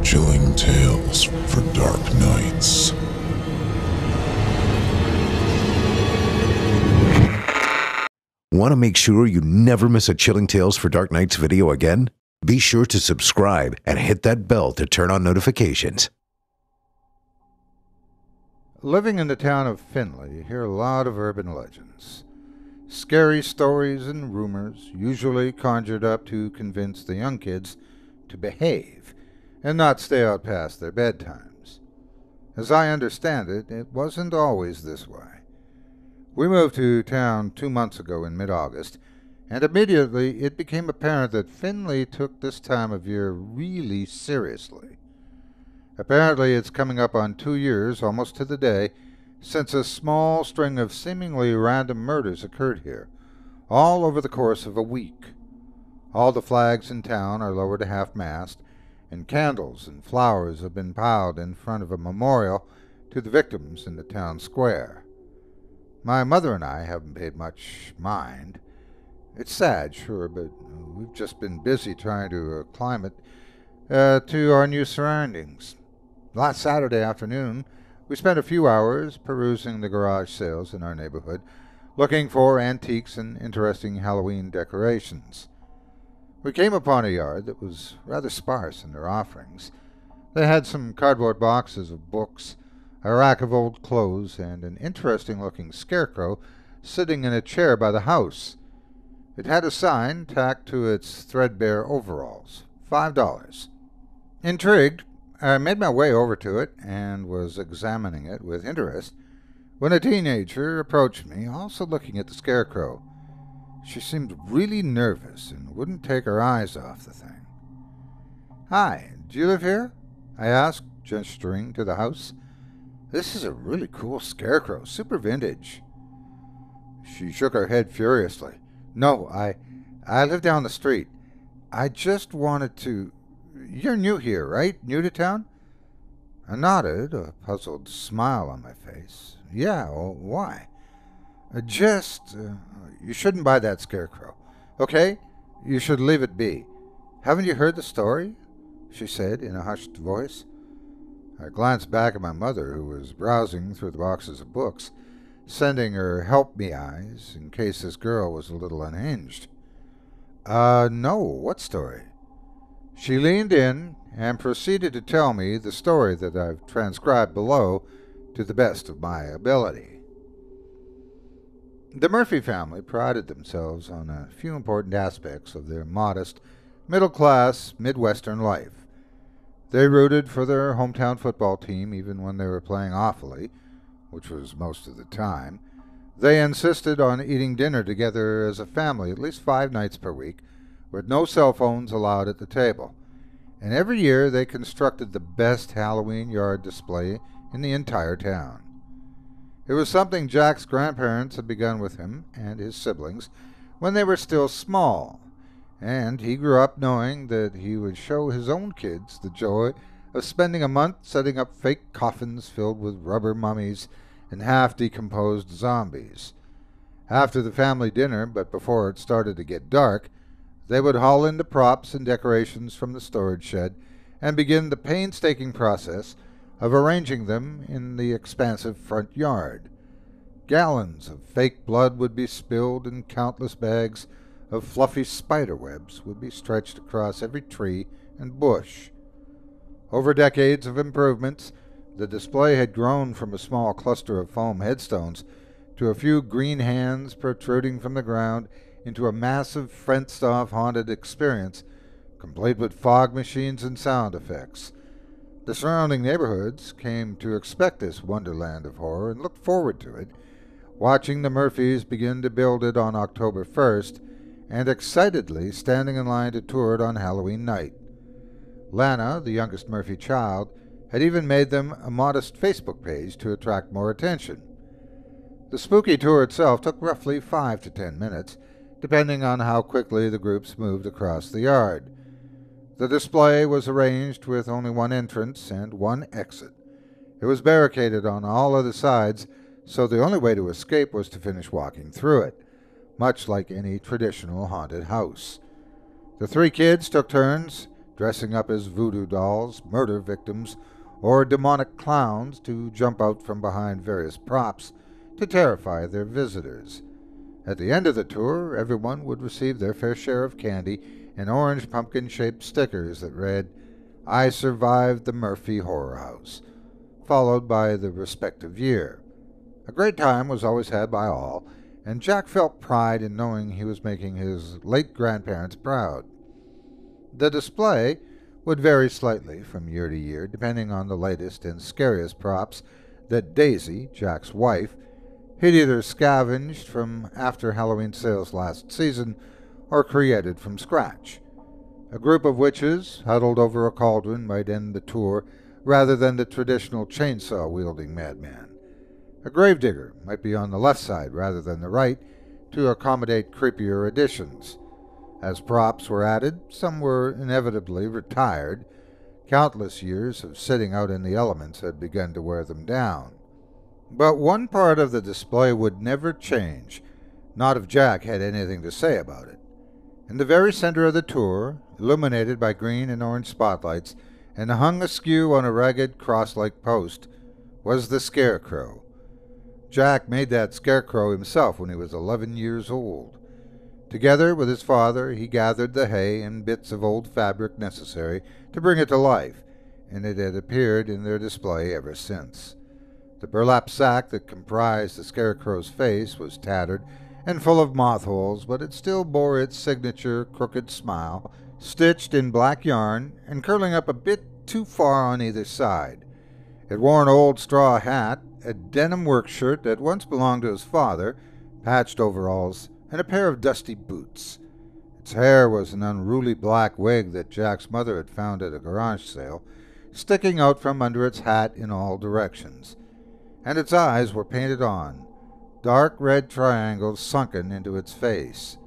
Chilling tales for dark nights. Want to make sure you never miss a Chilling Tales for Dark Nights video again? Be sure to subscribe and hit that bell to turn on notifications. Living in the town of Findlay, you hear a lot of urban legends. Scary stories and rumors, usually conjured up to convince the young kids to behave and not stay out past their bedtimes. As I understand it, it wasn't always this way. We moved to town 2 months ago in mid-August, and immediately it became apparent that Findlay took this time of year really seriously. Apparently it's coming up on 2 years, almost to the day, since a small string of seemingly random murders occurred here, all over the course of a week. All the flags in town are lowered to half-mast, and candles and flowers have been piled in front of a memorial to the victims in the town square. My mother and I haven't paid much mind. It's sad, sure, but we've just been busy trying to acclimate to our new surroundings. Last Saturday afternoon, we spent a few hours perusing the garage sales in our neighborhood, looking for antiques and interesting Halloween decorations. We came upon a yard that was rather sparse in their offerings. They had some cardboard boxes of books, a rack of old clothes, and an interesting-looking scarecrow sitting in a chair by the house. It had a sign tacked to its threadbare overalls, $5. Intrigued, I made my way over to it and was examining it with interest when a teenager approached me, also looking at the scarecrow. She seemed really nervous and wouldn't take her eyes off the thing. "Hi, do you live here?" I asked, gesturing to the house. "This is a really cool scarecrow, super vintage." She shook her head furiously. "No, I live down the street. I just wanted to... You're new here, right? New to town?" I nodded, a puzzled smile on my face. "Yeah, well, why?" You shouldn't buy that scarecrow. Okay? You should leave it be. Haven't you heard the story?" she said in a hushed voice. I glanced back at my mother, who was browsing through the boxes of books, sending her help-me eyes in case this girl was a little unhinged. No, what story?" She leaned in and proceeded to tell me the story that I've transcribed below to the best of my ability. The Murphy family prided themselves on a few important aspects of their modest, middle-class, Midwestern life. They rooted for their hometown football team even when they were playing awfully, which was most of the time. They insisted on eating dinner together as a family at least 5 nights per week, with no cell phones allowed at the table. And every year they constructed the best Halloween yard display in the entire town. It was something Jack's grandparents had begun with him and his siblings when they were still small, and he grew up knowing that he would show his own kids the joy of spending a month setting up fake coffins filled with rubber mummies and half-decomposed zombies. After the family dinner, but before it started to get dark, they would haul in the props and decorations from the storage shed and begin the painstaking process of arranging them in the expansive front yard. Gallons of fake blood would be spilled, and countless bags of fluffy spider webs would be stretched across every tree and bush. Over decades of improvements, the display had grown from a small cluster of foam headstones to a few green hands protruding from the ground into a massive fenced-off haunted experience, complete with fog machines and sound effects. The surrounding neighborhoods came to expect this wonderland of horror and looked forward to it, watching the Murphys begin to build it on October 1st, and excitedly standing in line to tour it on Halloween night. Lana, the youngest Murphy child, had even made them a modest Facebook page to attract more attention. The spooky tour itself took roughly 5 to 10 minutes, depending on how quickly the groups moved across the yard. The display was arranged with only one entrance and one exit. It was barricaded on all other sides, so the only way to escape was to finish walking through it, much like any traditional haunted house. The 3 kids took turns dressing up as voodoo dolls, murder victims, or demonic clowns to jump out from behind various props to terrify their visitors. At the end of the tour, everyone would receive their fair share of candy and orange pumpkin-shaped stickers that read, "I survived the Murphy Horror House," followed by the respective year. A great time was always had by all, and Jack felt pride in knowing he was making his late grandparents proud. The display would vary slightly from year to year, depending on the latest and scariest props that Daisy, Jack's wife, had either scavenged from after Halloween sales last season or created from scratch. A group of witches huddled over a cauldron might end the tour rather than the traditional chainsaw-wielding madman. A gravedigger might be on the left side rather than the right to accommodate creepier additions. As props were added, some were inevitably retired. Countless years of sitting out in the elements had begun to wear them down. But one part of the display would never change, not if Jack had anything to say about it. In the very center of the tour, illuminated by green and orange spotlights and hung askew on a ragged cross-like post, was the Scarecrow. Jack made that scarecrow himself when he was 11 years old. Together with his father, he gathered the hay and bits of old fabric necessary to bring it to life, and it had appeared in their display ever since. The burlap sack that comprised the scarecrow's face was tattered and full of moth holes, but it still bore its signature crooked smile, stitched in black yarn and curling up a bit too far on either side. It wore an old straw hat, a denim work shirt that once belonged to his father, patched overalls, and a pair of dusty boots. Its hair was an unruly black wig that Jack's mother had found at a garage sale, sticking out from under its hat in all directions. And its eyes were painted on, dark red triangles sunken into its face.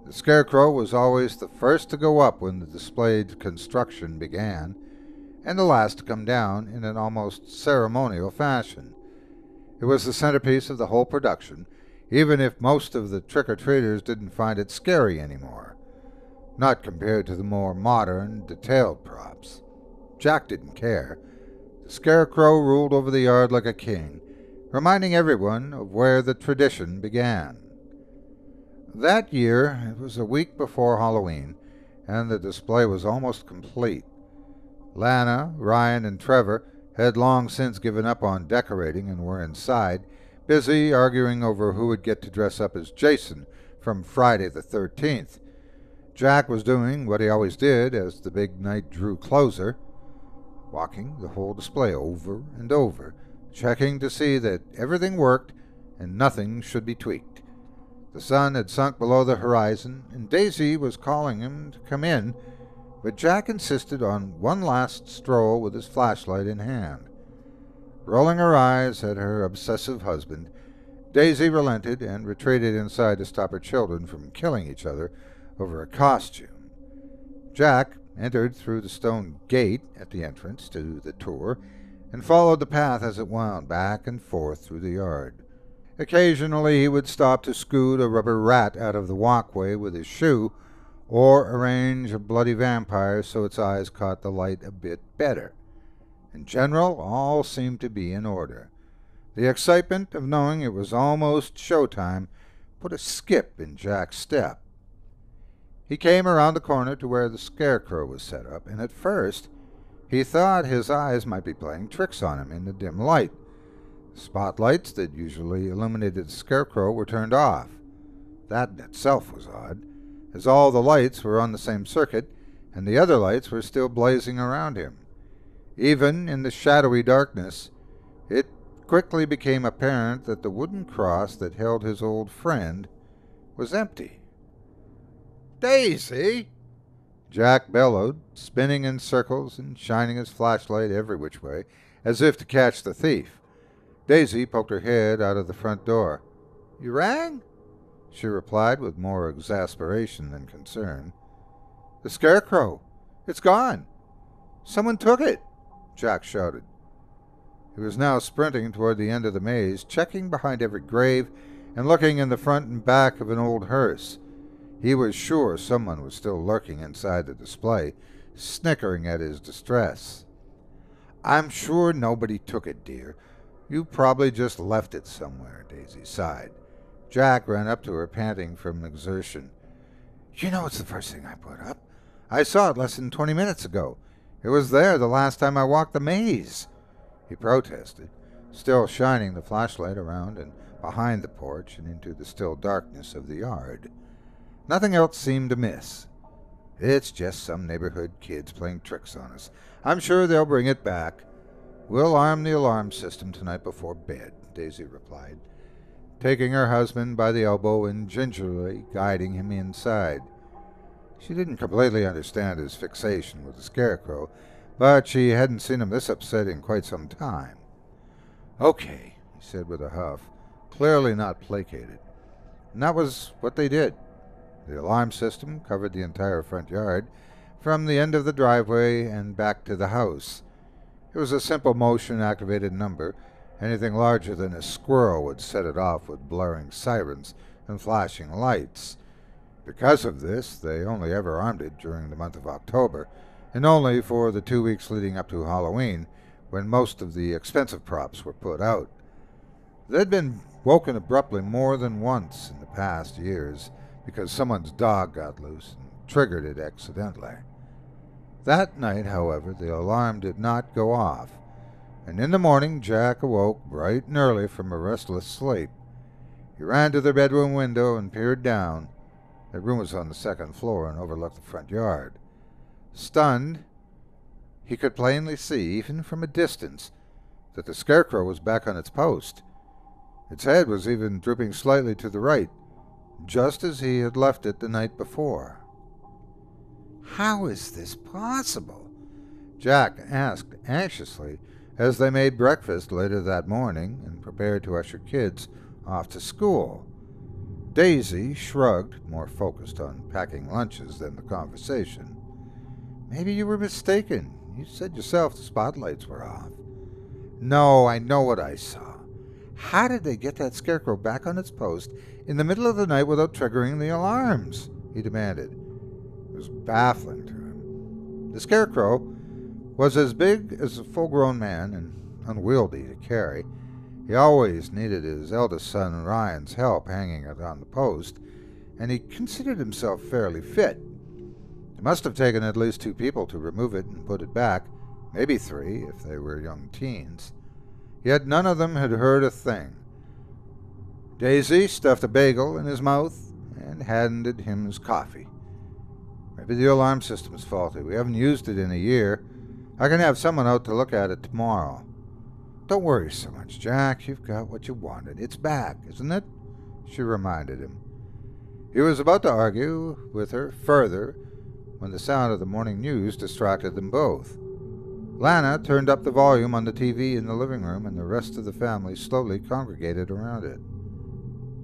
The Scarecrow was always the first to go up when the displayed construction began, and the last to come down in an almost ceremonial fashion. It was the centerpiece of the whole production, even if most of the trick-or-treaters didn't find it scary anymore. Not compared to the more modern, detailed props. Jack didn't care. The Scarecrow ruled over the yard like a king, reminding everyone of where the tradition began. That year, it was a week before Halloween, and the display was almost complete. Lana, Ryan, and Trevor had long since given up on decorating and were inside, busy arguing over who would get to dress up as Jason from Friday the 13th. Jack was doing what he always did as the big night drew closer, walking the whole display over and over, checking to see that everything worked and nothing should be tweaked. The sun had sunk below the horizon, and Daisy was calling him to come in, but Jack insisted on one last stroll with his flashlight in hand. Rolling her eyes at her obsessive husband, Daisy relented and retreated inside to stop her children from killing each other over a costume. Jack entered through the stone gate at the entrance to the tour and followed the path as it wound back and forth through the yard. Occasionally he would stop to scoot a rubber rat out of the walkway with his shoe, or arrange a bloody vampire so its eyes caught the light a bit better. In general, all seemed to be in order. The excitement of knowing it was almost showtime put a skip in Jack's step. He came around the corner to where the Scarecrow was set up, and at first he thought his eyes might be playing tricks on him in the dim light. The spotlights that usually illuminated the Scarecrow were turned off. That in itself was odd, as all the lights were on the same circuit, and the other lights were still blazing around him. Even in the shadowy darkness, it quickly became apparent that the wooden cross that held his old friend was empty. "Daisy!" Jack bellowed, spinning in circles and shining his flashlight every which way, as if to catch the thief. Daisy poked her head out of the front door. "You rang?" she replied with more exasperation than concern. "The Scarecrow. It's gone. Someone took it," Jack shouted. He was now sprinting toward the end of the maze, checking behind every grave and looking in the front and back of an old hearse. He was sure someone was still lurking inside the display, snickering at his distress. "I'm sure nobody took it, dear. You probably just left it somewhere," Daisy sighed. Jack ran up to her, panting from exertion. "You know it's the first thing I put up. I saw it less than 20 minutes ago. It was there the last time I walked the maze," he protested, still shining the flashlight around and behind the porch and into the still darkness of the yard. Nothing else seemed amiss. "It's just some neighborhood kids playing tricks on us. I'm sure they'll bring it back. We'll arm the alarm system tonight before bed," Daisy replied, taking her husband by the elbow and gingerly guiding him inside. She didn't completely understand his fixation with the scarecrow, but she hadn't seen him this upset in quite some time. "Okay," he said with a huff, clearly not placated. And that was what they did. The alarm system covered the entire front yard, from the end of the driveway and back to the house. It was a simple motion-activated number. Anything larger than a squirrel would set it off with blaring sirens and flashing lights. Because of this, they only ever armed it during the month of October, and only for the 2 weeks leading up to Halloween, when most of the expensive props were put out. They'd been woken abruptly more than once in the past years because someone's dog got loose and triggered it accidentally. That night, however, the alarm did not go off, and in the morning Jack awoke bright and early from a restless sleep. He ran to the bedroom window and peered down. The room was on the second floor and overlooked the front yard. Stunned, he could plainly see, even from a distance, that the scarecrow was back on its post. Its head was even drooping slightly to the right, just as he had left it the night before. "How is this possible?" Jack asked anxiously as they made breakfast later that morning and prepared to usher kids off to school. Daisy shrugged, more focused on packing lunches than the conversation. "Maybe you were mistaken. You said yourself the spotlights were off." "No, I know what I saw. How did they get that scarecrow back on its post in the middle of the night without triggering the alarms?" he demanded. It was baffling to him. The scarecrow was as big as a full-grown man and unwieldy to carry. He always needed his eldest son Ryan's help hanging it on the post, and he considered himself fairly fit. It must have taken at least 2 people to remove it and put it back, maybe 3 if they were young teens. Yet none of them had heard a thing. Daisy stuffed a bagel in his mouth and handed him his coffee. "Maybe the alarm system is faulty. We haven't used it in a year. I can have someone out to look at it tomorrow." "Don't worry so much, Jack. You've got what you wanted. It's back, isn't it?" she reminded him. He was about to argue with her further when the sound of the morning news distracted them both. Lana turned up the volume on the TV in the living room, and the rest of the family slowly congregated around it.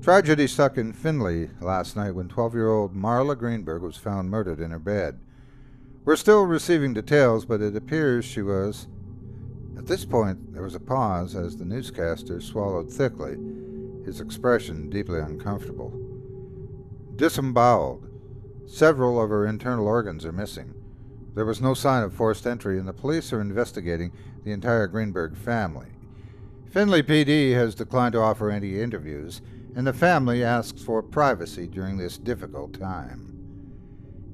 Tragedy struck in Findlay last night when 12-year-old Marla Greenberg was found murdered in her bed. We're still receiving details, but it appears she was... At this point, there was a pause as the newscaster swallowed thickly, his expression deeply uncomfortable. "Disemboweled. Several of her internal organs are missing. There was no sign of forced entry, and the police are investigating the entire Greenberg family. Findlay PD has declined to offer any interviews, and the family asks for privacy during this difficult time."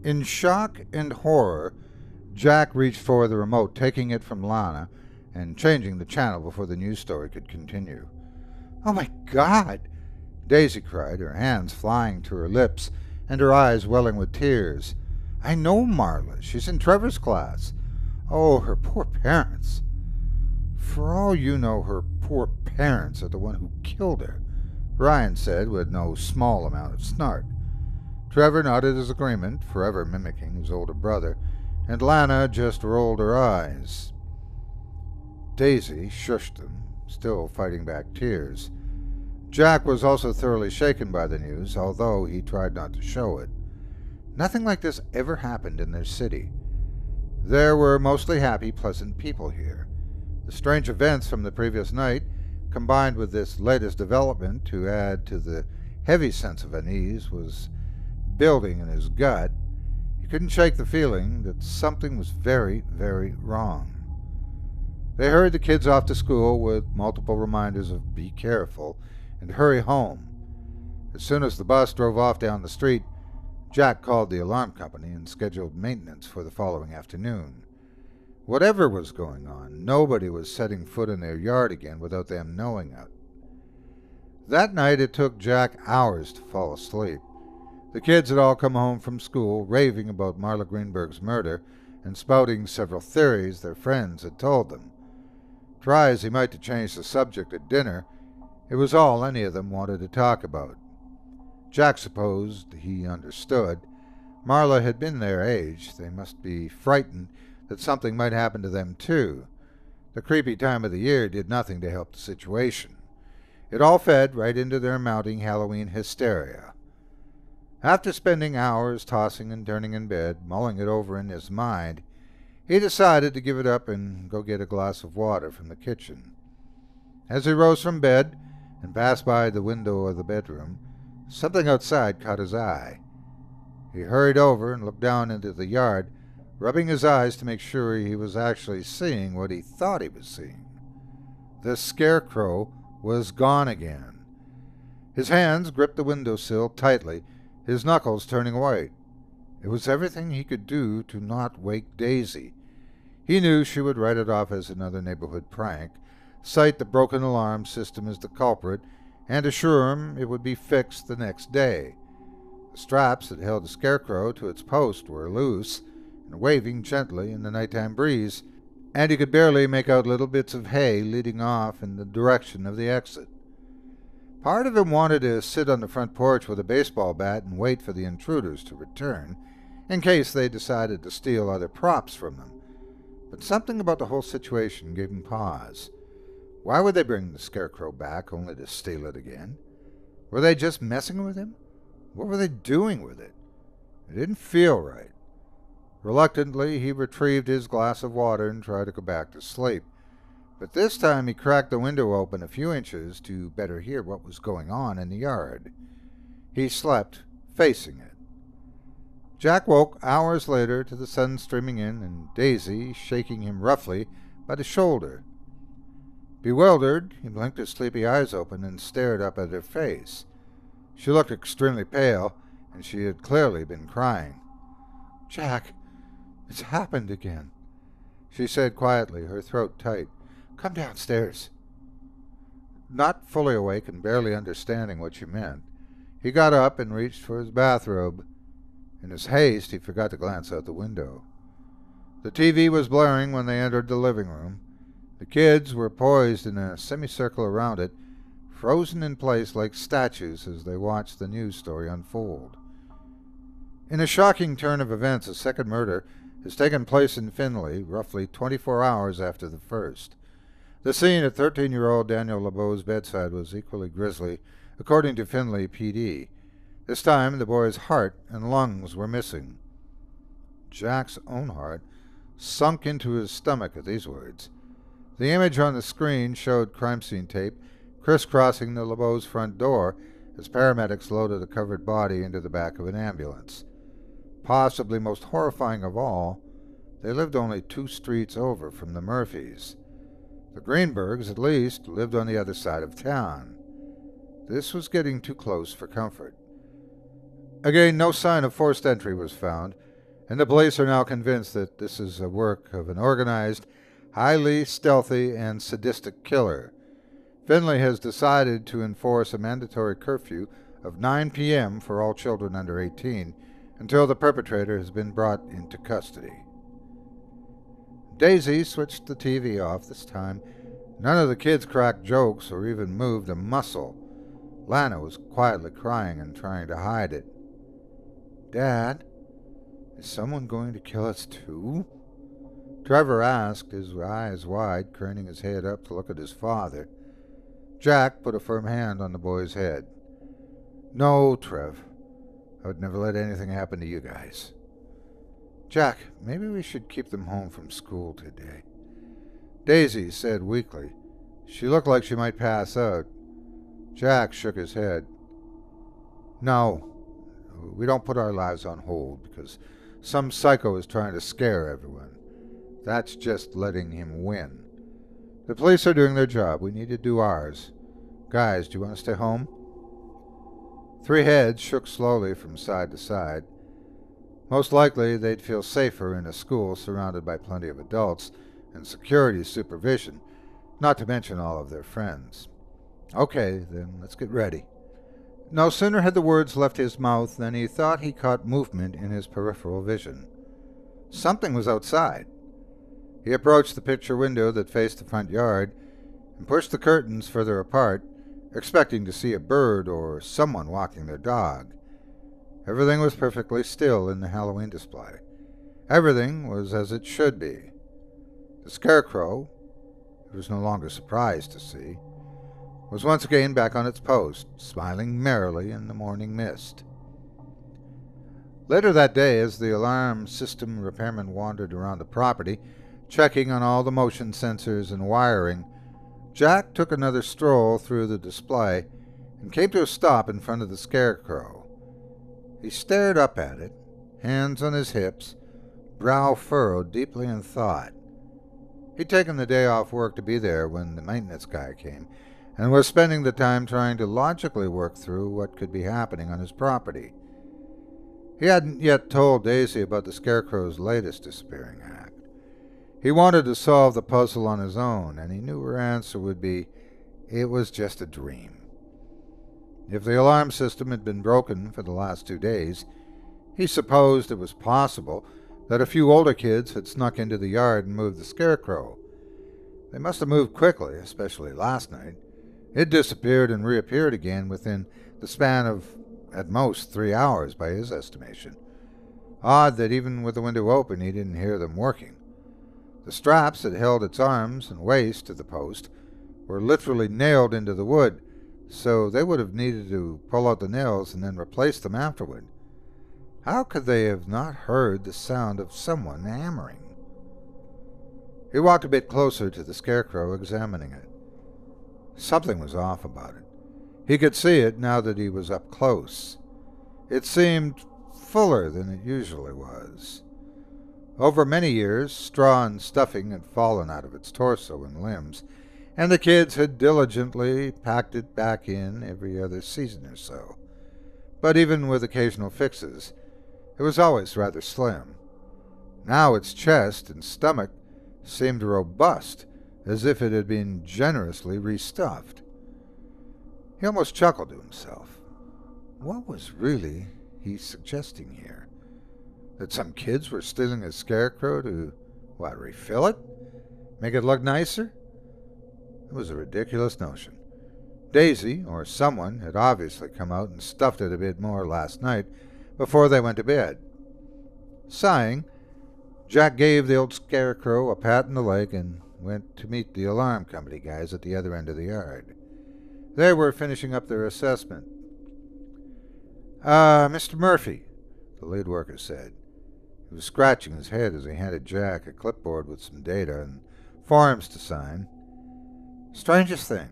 In shock and horror, Jack reached for the remote, taking it from Lana and changing the channel before the news story could continue. "Oh my God!" Daisy cried, her hands flying to her lips and her eyes welling with tears. "I know Marla. She's in Trevor's class. Oh, her poor parents." "For all you know, her poor parents are the one who killed her," Ryan said with no small amount of snark. Trevor nodded his agreement, forever mimicking his older brother, and Lana just rolled her eyes. Daisy shushed them, still fighting back tears. Jack was also thoroughly shaken by the news, although he tried not to show it. Nothing like this ever happened in their city. There were mostly happy, pleasant people here. The strange events from the previous night, combined with this latest development to add to the heavy sense of unease, was building in his gut. He He couldn't shake the feeling that something was very, very wrong. They hurried the kids off to school with multiple reminders of be careful and hurry home. As soon as the bus drove off down the street, Jack called the alarm company and scheduled maintenance for the following afternoon. Whatever was going on, nobody was setting foot in their yard again without them knowing it. That night it took Jack hours to fall asleep. The kids had all come home from school, raving about Marla Greenberg's murder and spouting several theories their friends had told them. Try as he might to change the subject at dinner, it was all any of them wanted to talk about. Jack supposed he understood. Marla had been their age. They must be frightened that something might happen to them too. The creepy time of the year did nothing to help the situation. It all fed right into their mounting Halloween hysteria. After spending hours tossing and turning in bed, mulling it over in his mind, he decided to give it up and go get a glass of water from the kitchen. As he rose from bed and passed by the window of the bedroom, something outside caught his eye. He hurried over and looked down into the yard, rubbing his eyes to make sure he was actually seeing what he thought he was seeing. The scarecrow was gone again. His hands gripped the windowsill tightly, his knuckles turning white. It was everything he could do to not wake Daisy. He knew she would write it off as another neighborhood prank, cite the broken alarm system as the culprit, and assure him it would be fixed the next day. The straps that held the scarecrow to its post were loose and waving gently in the nighttime breeze, and he could barely make out little bits of hay leading off in the direction of the exit. Part of him wanted to sit on the front porch with a baseball bat and wait for the intruders to return, in case they decided to steal other props from them. But something about the whole situation gave him pause. Why would they bring the scarecrow back only to steal it again? Were they just messing with him? What were they doing with it? It didn't feel right. Reluctantly, he retrieved his glass of water and tried to go back to sleep. But this time he cracked the window open a few inches to better hear what was going on in the yard. He slept facing it. Jack woke hours later to the sun streaming in and Daisy shaking him roughly by the shoulder. Bewildered, he blinked his sleepy eyes open and stared up at her face. She looked extremely pale, and she had clearly been crying. "Jack, it's happened again," she said quietly, her throat tight. "Come downstairs." Not fully awake and barely understanding what she meant, he got up and reached for his bathrobe. In his haste, he forgot to glance out the window. The TV was blaring when they entered the living room. The kids were poised in a semicircle around it, frozen in place like statues as they watched the news story unfold. In a shocking turn of events, a second murder has taken place in Findlay, roughly 24 hours after the first. The scene at 13-year-old Daniel LeBeau's bedside was equally grisly, according to Findlay PD. This time, the boy's heart and lungs were missing. Jack's own heart sunk into his stomach at these words. The image on the screen showed crime scene tape crisscrossing the LeBeau's front door as paramedics loaded a covered body into the back of an ambulance. Possibly most horrifying of all, they lived only 2 streets over from the Murphys. The Greenbergs, at least, lived on the other side of town. This was getting too close for comfort. Again, no sign of forced entry was found, and the police are now convinced that this is a work of an organized, highly stealthy, and sadistic killer. Findlay has decided to enforce a mandatory curfew of 9 p.m. for all children under 18 until the perpetrator has been brought into custody. Daisy switched the TV off this time. None of the kids cracked jokes or even moved a muscle. Lana was quietly crying and trying to hide it. "Dad, is someone going to kill us too?" Trevor asked, his eyes wide, craning his head up to look at his father. Jack put a firm hand on the boy's head. "No, Trev. I would never let anything happen to you guys." "Jack, maybe we should keep them home from school today," Daisy said weakly. She looked like she might pass out. Jack shook his head. "No, we don't put our lives on hold because Some psycho is trying to scare everyone. That's just letting him win. The police are doing their job. We need to do ours. Guys, do you want to stay home? 3 heads shook slowly from side to side. Most likely, they'd feel safer in a school surrounded by plenty of adults and security supervision, not to mention all of their friends. Okay, then let's get ready. No sooner had the words left his mouth than he thought he caught movement in his peripheral vision. Something was outside. He approached the picture window that faced the front yard and pushed the curtains further apart, expecting to see a bird or someone walking their dog. Everything was perfectly still in the Halloween display. Everything was as it should be. The scarecrow, he was no longer surprised to see, was once again back on its post, smiling merrily in the morning mist. Later that day, as the alarm system repairman wandered around the property, checking on all the motion sensors and wiring, Jack took another stroll through the display and came to a stop in front of the scarecrow. He stared up at it, hands on his hips, brow furrowed deeply in thought. He'd taken the day off work to be there when the maintenance guy came, and was spending the time trying to logically work through what could be happening on his property. He hadn't yet told Daisy about the Scarecrow's latest disappearing act. He wanted to solve the puzzle on his own, and he knew her answer would be, it was just a dream. If the alarm system had been broken for the last 2 days, he supposed it was possible that a few older kids had snuck into the yard and moved the Scarecrow. They must have moved quickly, especially last night. It disappeared and reappeared again within the span of, at most, 3 hours by his estimation. Odd that even with the window open he didn't hear them working. The straps that held its arms and waist to the post were literally nailed into the wood, so they would have needed to pull out the nails and then replace them afterward. How could they have not heard the sound of someone hammering? He walked a bit closer to the Scarecrow, examining it. Something was off about it. He could see it now that he was up close. It seemed fuller than it usually was. Over many years, straw and stuffing had fallen out of its torso and limbs, and the kids had diligently packed it back in every other season or so. But even with occasional fixes, it was always rather slim. Now its chest and stomach seemed robust, as if it had been generously restuffed. He almost chuckled to himself. What was really he suggesting here? That some kids were stealing a Scarecrow to, refill it? Make it look nicer? It was a ridiculous notion. Daisy, or someone, had obviously come out and stuffed it a bit more last night before they went to bed. Sighing, Jack gave the old Scarecrow a pat in the leg and went to meet the alarm company guys at the other end of the yard. They were finishing up their assessment. Mr. Murphy," the lead worker said. He was scratching his head as he handed Jack a clipboard with some data and forms to sign. "Strangest thing.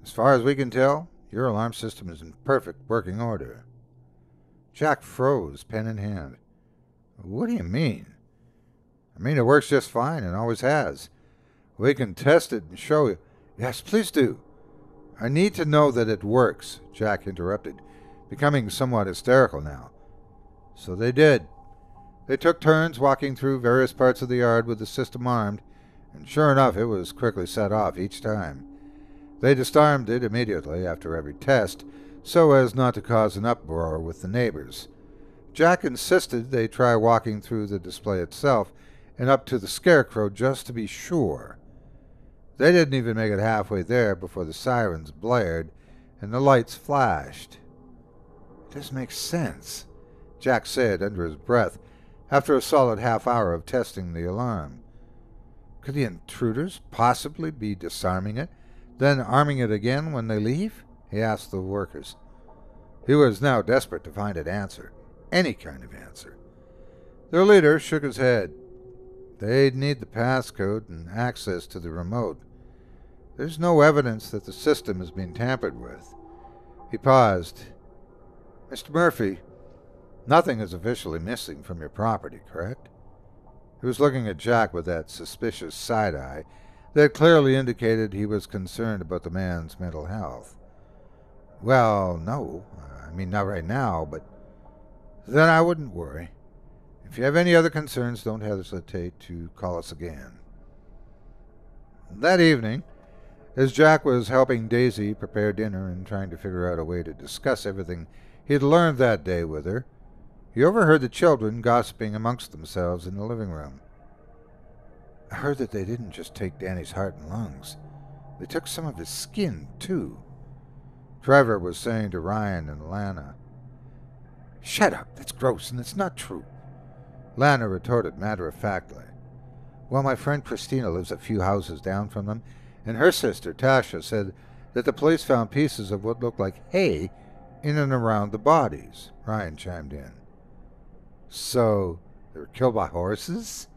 As far as we can tell, your alarm system is in perfect working order." Jack froze, pen in hand. "What do you mean?" "I mean it works just fine and always has. We can test it and show you." "Yes, please do." "I need to know that it works," Jack interrupted, becoming somewhat hysterical now. So they did. They took turns walking through various parts of the yard with the system armed, and sure enough it was quickly set off each time. They disarmed it immediately after every test, so as not to cause an uproar with the neighbors. Jack insisted they try walking through the display itself and up to the Scarecrow just to be sure. They didn't even make it halfway there before the sirens blared and the lights flashed. "This makes sense," Jack said under his breath after a solid half-hour of testing the alarm. Could the intruders possibly be disarming it, then arming it again when they leave? He asked the workers. He was now desperate to find an answer, any kind of answer. Their leader shook his head. They'd need the passcode and access to the remote. There's no evidence that the system has been tampered with. He paused. "Mr. Murphy, Nothing is officially missing from your property, correct? He was looking at Jack with that suspicious side-eye that clearly indicated he was concerned about the man's mental health. Well, no. I mean, not right now, but then I wouldn't worry. If you have any other concerns, don't hesitate to call us again. That evening, as Jack was helping Daisy prepare dinner and trying to figure out a way to discuss everything he had learned that day with her, he overheard the children gossiping amongst themselves in the living room. I heard that they didn't just take Danny's heart and lungs. They took some of his skin, too. Trevor was saying to Ryan and Lana. Shut up, that's gross and it's not true. Lana retorted matter-of-factly. Well, my friend Christina lives a few houses down from them, and her sister, Tasha, said that the police found pieces of what looked like hay in and around the bodies, Ryan chimed in. So, they were killed by horses?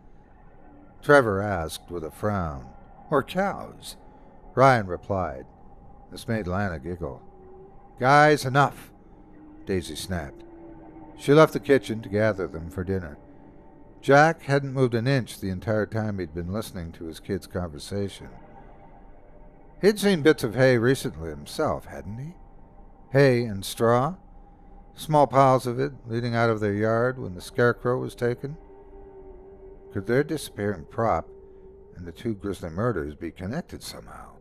Trevor asked with a frown. Or cows? Ryan replied. This made Lana giggle. Guys, enough, Daisy snapped. She left the kitchen to gather them for dinner. Jack hadn't moved an inch the entire time he'd been listening to his kids' conversation. He'd seen bits of hay recently himself, hadn't he? Hay and straw? Small piles of it leading out of their yard when the scarecrow was taken? Could their disappearing prop and the two grisly murders be connected somehow?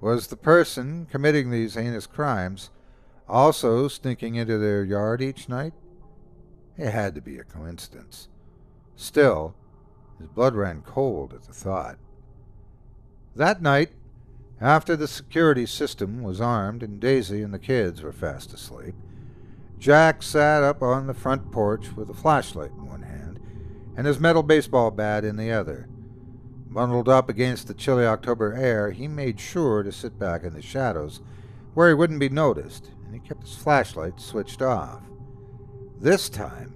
Was the person committing these heinous crimes also sneaking into their yard each night? It had to be a coincidence. Still, his blood ran cold at the thought. That night, after the security system was armed and Daisy and the kids were fast asleep, Jack sat up on the front porch with a flashlight in one hand and his metal baseball bat in the other. Bundled up against the chilly October air, he made sure to sit back in the shadows where he wouldn't be noticed, and he kept his flashlight switched off. This time,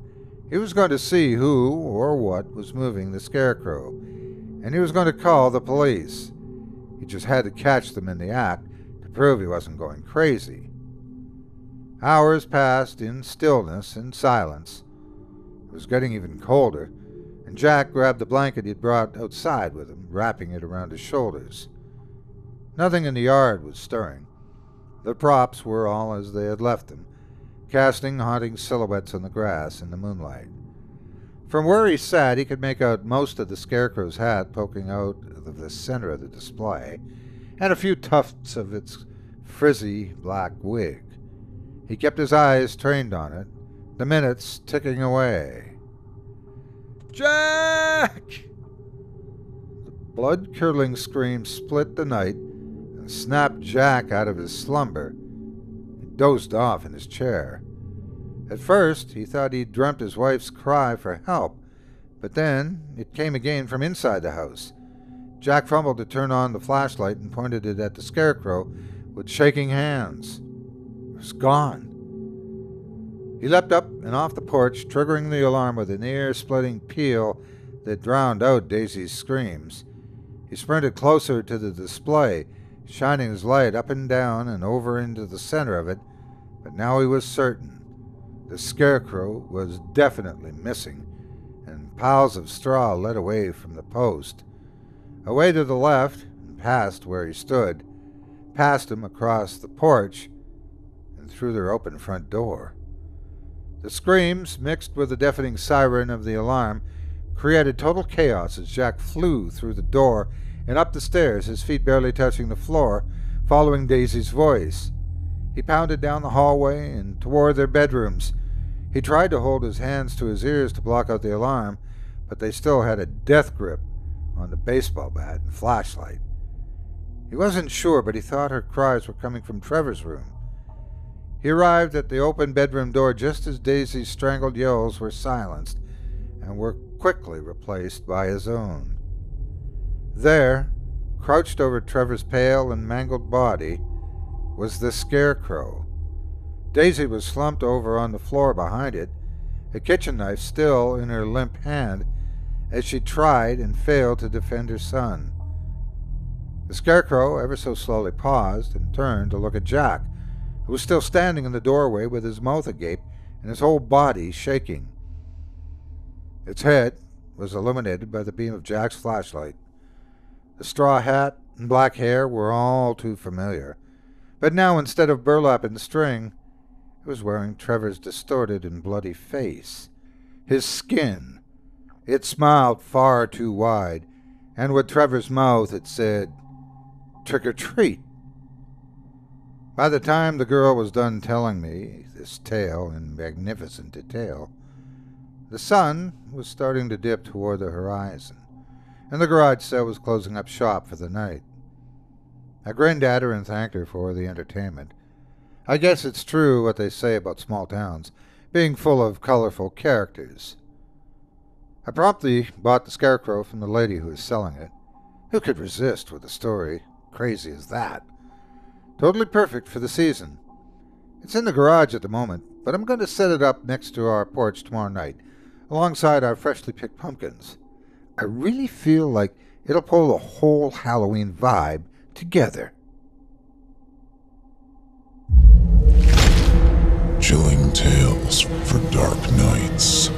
he was going to see who or what was moving the scarecrow, and he was going to call the police. He just had to catch them in the act to prove he wasn't going crazy. Hours passed in stillness and silence. It was getting even colder, and Jack grabbed the blanket he'd brought outside with him, wrapping it around his shoulders. Nothing in the yard was stirring. The props were all as they had left them, casting haunting silhouettes on the grass in the moonlight. From where he sat, he could make out most of the scarecrow's hat poking out of the center of the display, and a few tufts of its frizzy black wig. He kept his eyes trained on it, the minutes ticking away. Jack! The blood-curdling scream split the night and snapped Jack out of his slumber. He dozed off in his chair. At first, he thought he'd dreamt his wife's cry for help, but then it came again from inside the house. Jack fumbled to turn on the flashlight and pointed it at the scarecrow with shaking hands. It was gone. He leapt up and off the porch, triggering the alarm with an ear-splitting peal that drowned out Daisy's screams. He sprinted closer to the display, shining his light up and down and over into the center of it, but now he was certain. The scarecrow was definitely missing, and piles of straw led away from the post. Away to the left, and past where he stood, past him across the porch, and through their open front door. The screams, mixed with the deafening siren of the alarm, created total chaos as Jack flew through the door and up the stairs, his feet barely touching the floor, following Daisy's voice. He pounded down the hallway and toward their bedrooms. He tried to hold his hands to his ears to block out the alarm, but they still had a death grip on the baseball bat and flashlight. He wasn't sure, but he thought her cries were coming from Trevor's room. He arrived at the open bedroom door just as Daisy's strangled yells were silenced and were quickly replaced by his own. There, crouched over Trevor's pale and mangled body, was the scarecrow. Daisy was slumped over on the floor behind it, a kitchen knife still in her limp hand, as she tried and failed to defend her son. The scarecrow ever so slowly paused and turned to look at Jack, who was still standing in the doorway with his mouth agape and his whole body shaking. Its head was illuminated by the beam of Jack's flashlight. The straw hat and black hair were all too familiar, but now instead of burlap and string, it was wearing Trevor's distorted and bloody face. His skin, it smiled far too wide, and with Trevor's mouth it said, "Trick or treat." By the time the girl was done telling me this tale in magnificent detail, the sun was starting to dip toward the horizon, and the garage sale was closing up shop for the night. I grinned at her and thanked her for the entertainment. I guess it's true what they say about small towns being full of colorful characters. I promptly bought the scarecrow from the lady who was selling it. Who could resist with a story crazy as that? Totally perfect for the season. It's in the garage at the moment, but I'm going to set it up next to our porch tomorrow night, alongside our freshly picked pumpkins. I really feel like it'll pull the whole Halloween vibe together. Chilling tales for dark nights.